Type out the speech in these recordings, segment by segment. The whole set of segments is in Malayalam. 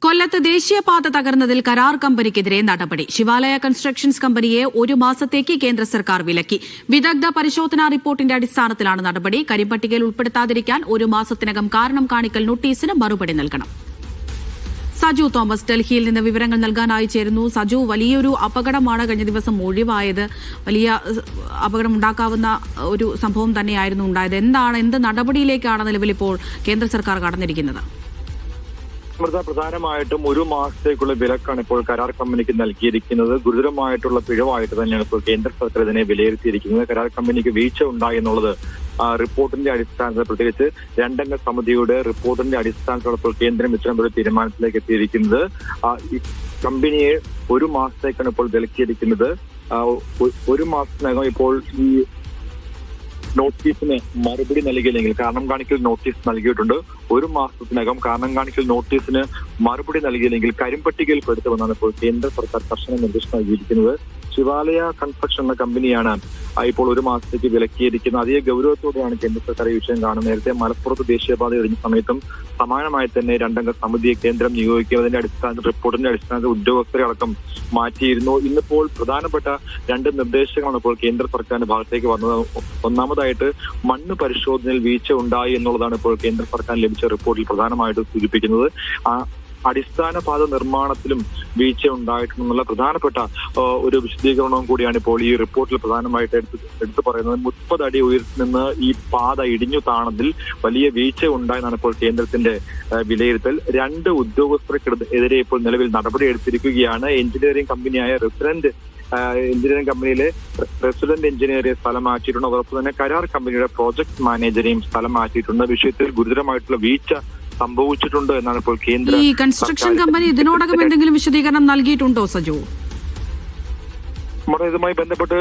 കൊല്ലത്ത് ദേശീയപാത തകർന്നതിൽ കരാർ കമ്പനിക്കെതിരെ നടപടി. ശിവാലയ കൺസ്ട്രക്ഷൻസ് കമ്പനിയെ 1 മാസത്തേക്ക് കേന്ദ്ര സർക്കാർ വിലക്കി. വിദഗ്ധ പരിശോധനാ റിപ്പോർട്ടിന്റെ അടിസ്ഥാനത്തിലാണ് നടപടി. കരിമ്പട്ടികയിൽ ഉൾപ്പെടുത്താതിരിക്കാൻ 1 മാസത്തിനകം കാരണം കാണിക്കൽ നോട്ടീസിന് മറുപടി നൽകണം. സജു തോമസ് ഡൽഹിയിൽ നിന്ന് വിവരങ്ങൾ നൽകാനായി ചേരുന്നു. സജു, വലിയൊരു അപകടമാണ് കഴിഞ്ഞ ദിവസം ഒഴിവായത്. വലിയ അപകടമുണ്ടാക്കാവുന്ന ഒരു സംഭവം തന്നെയായിരുന്നു ഉണ്ടായത്. എന്ത് നടപടിയിലേക്കാണ് നിലവിൽ ഇപ്പോൾ കേന്ദ്ര സർക്കാർ കടന്നിരിക്കുന്നത്? പ്രധാനമായിട്ടും 1 മാസത്തേക്കുള്ള വിലക്കാണ് ഇപ്പോൾ കരാർ കമ്പനിക്ക് നൽകിയിരിക്കുന്നത്. ഗുരുതരമായിട്ടുള്ള പിഴവായിട്ട് തന്നെയാണ് ഇപ്പോൾ കേന്ദ്ര സർക്കാർ ഇതിനെ വിലയിരുത്തിയിരിക്കുന്നത്. കരാർ കമ്പനിക്ക് വീഴ്ച ഉണ്ടായി എന്നുള്ളത് റിപ്പോർട്ടിന്റെ അടിസ്ഥാനത്തിൽ, പ്രത്യേകിച്ച് 2 അംഗ സമിതിയുടെ റിപ്പോർട്ടിന്റെ അടിസ്ഥാനത്തിലുള്ള ഇപ്പോൾ കേന്ദ്രം ഇത്തരമൊരു തീരുമാനത്തിലേക്ക് എത്തിയിരിക്കുന്നത്. ഈ കമ്പനിയെ 1 മാസത്തേക്കാണ് ഇപ്പോൾ വിലക്കിയിരിക്കുന്നത്. 1 മാസത്തിനകം ഇപ്പോൾ ഈ നോട്ടീസിന് മറുപടി നൽകിയില്ലെങ്കിൽ, കാരണം കാണിക്കൽ നോട്ടീസ് നൽകിയിട്ടുണ്ട്, 1 മാസത്തിനകം കാരണം കാണിക്കൽ നോട്ടീസിന് മറുപടി നൽകിയില്ലെങ്കിൽ കരിമ്പട്ടികയിൽ പെടുത്തുമെന്നാണ് ഇപ്പോൾ കേന്ദ്ര സർക്കാർ കർശന നിർദ്ദേശം നൽകിയിരിക്കുന്നത്. ശിവാലയ കൺസ്ട്രക്ഷൻ എന്ന കമ്പനിയാണ് ഇപ്പോൾ 1 മാസത്തേക്ക് വിലക്കിയിരിക്കുന്നത്. അതേ ഗൗരവത്തോടെയാണ് കേന്ദ്ര സർക്കാർ ഈ വിഷയം കാണുന്നത്. നേരത്തെ മലപ്പുറത്ത് ദേശീയപാത ഇടിഞ്ഞ സമയത്തും സമാനമായി തന്നെ 2 അംഗ സമിതിയെ കേന്ദ്രം നിയോഗിക്കുന്നതിന്റെ അടിസ്ഥാനത്തിൽ, റിപ്പോർട്ടിന്റെ അടിസ്ഥാനത്തിൽ ഉദ്യോഗസ്ഥരെ അടക്കം മാറ്റിയിരുന്നു. ഇന്നിപ്പോൾ പ്രധാനപ്പെട്ട 2 നിർദ്ദേശങ്ങളാണ് ഇപ്പോൾ കേന്ദ്ര സർക്കാരിന്റെ ഭാഗത്തേക്ക് വന്നത്. ഒന്നാമതായിട്ട് മണ്ണ് പരിശോധനയിൽ വീഴ്ച ഉണ്ടായി എന്നുള്ളതാണ് ഇപ്പോൾ കേന്ദ്ര സർക്കാരിന് ലഭിച്ച റിപ്പോർട്ടിൽ പ്രധാനമായിട്ട് സൂചിപ്പിക്കുന്നത്. അടിസ്ഥാന പാത നിർമ്മാണത്തിലും വീഴ്ച ഉണ്ടായിട്ടുണ്ടെന്നുള്ള പ്രധാനപ്പെട്ട ഒരു വിശദീകരണവും കൂടിയാണ് ഇപ്പോൾ ഈ റിപ്പോർട്ടിൽ പ്രധാനമായിട്ട് എടുത്തു പറയുന്നത്. 30 അടി ഉയരത്തിൽ നിന്ന് ഈ പാത ഇടിഞ്ഞു താണതിൽ വലിയ വീഴ്ച ഉണ്ടായെന്നാണ് ഇപ്പോൾ കേന്ദ്രത്തിന്റെ വിലയിരുത്തൽ. 2 ഉദ്യോഗസ്ഥർക്കെതിരെ ഇപ്പോൾ നിലവിൽ നടപടി എടുത്തിരിക്കുകയാണ്. എഞ്ചിനീയറിംഗ് കമ്പനിയായ റെസിഡന്റ് എഞ്ചിനീയറിംഗ് കമ്പനിയിലെ റെസിഡന്റ് എഞ്ചിനീയറെ സ്ഥലം മാറ്റിയിട്ടുണ്ട്. അതോടൊപ്പം തന്നെ കരാർ കമ്പനിയുടെ പ്രോജക്ട് മാനേജരെയും സ്ഥലം മാറ്റിയിട്ടുണ്ട്. വിഷയത്തിൽ ഗുരുതരമായിട്ടുള്ള വീഴ്ച സംഭവിച്ചിട്ടുണ്ട് എന്നാണ് ഇപ്പോൾ കേന്ദ്ര ഈ കൺസ്ട്രക്ഷൻ കമ്പനി ഇതിനോടകം എന്തെങ്കിലും വിശദീകരണം നൽകിയിട്ടുണ്ടോ സജു? നമ്മുടെ ഇതുമായി ബന്ധപ്പെട്ട്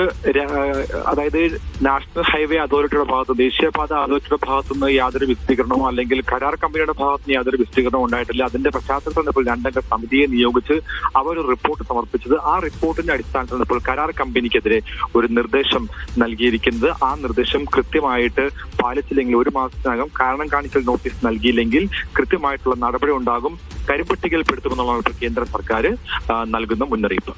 അതായത് നാഷണൽ ഹൈവേ അതോറിറ്റിയുടെ ഭാഗത്ത്, ദേശീയപാത അതോറിറ്റിയുടെ ഭാഗത്തുനിന്ന് യാതൊരു വിശദീകരണമോ അല്ലെങ്കിൽ കരാർ കമ്പനിയുടെ ഭാഗത്തുനിന്ന് യാതൊരു വിശദീകരണവും ഉണ്ടായിട്ടില്ല. അതിന്റെ പശ്ചാത്തലത്തിൽ ഇപ്പോൾ 2 അംഗ സമിതിയെ നിയോഗിച്ച് അവർ ഒരു റിപ്പോർട്ട് സമർപ്പിച്ചത്. ആ റിപ്പോർട്ടിന്റെ അടിസ്ഥാനത്തിൽ ഇപ്പോൾ കരാർ കമ്പനിക്കെതിരെ ഒരു നിർദ്ദേശം നൽകിയിരിക്കുന്നത്. ആ നിർദ്ദേശം കൃത്യമായിട്ട് പാലിച്ചില്ലെങ്കിൽ, 1 മാസത്തിനകം കാരണം കാണിക്കൽ നോട്ടീസ് നൽകിയില്ലെങ്കിൽ കൃത്യമായിട്ടുള്ള നടപടി ഉണ്ടാകും, കരിമ്പട്ടികയിൽ പെടുത്തുമെന്നുള്ളതാണ് കേന്ദ്ര സർക്കാർ നൽകുന്ന മുന്നറിയിപ്പ്.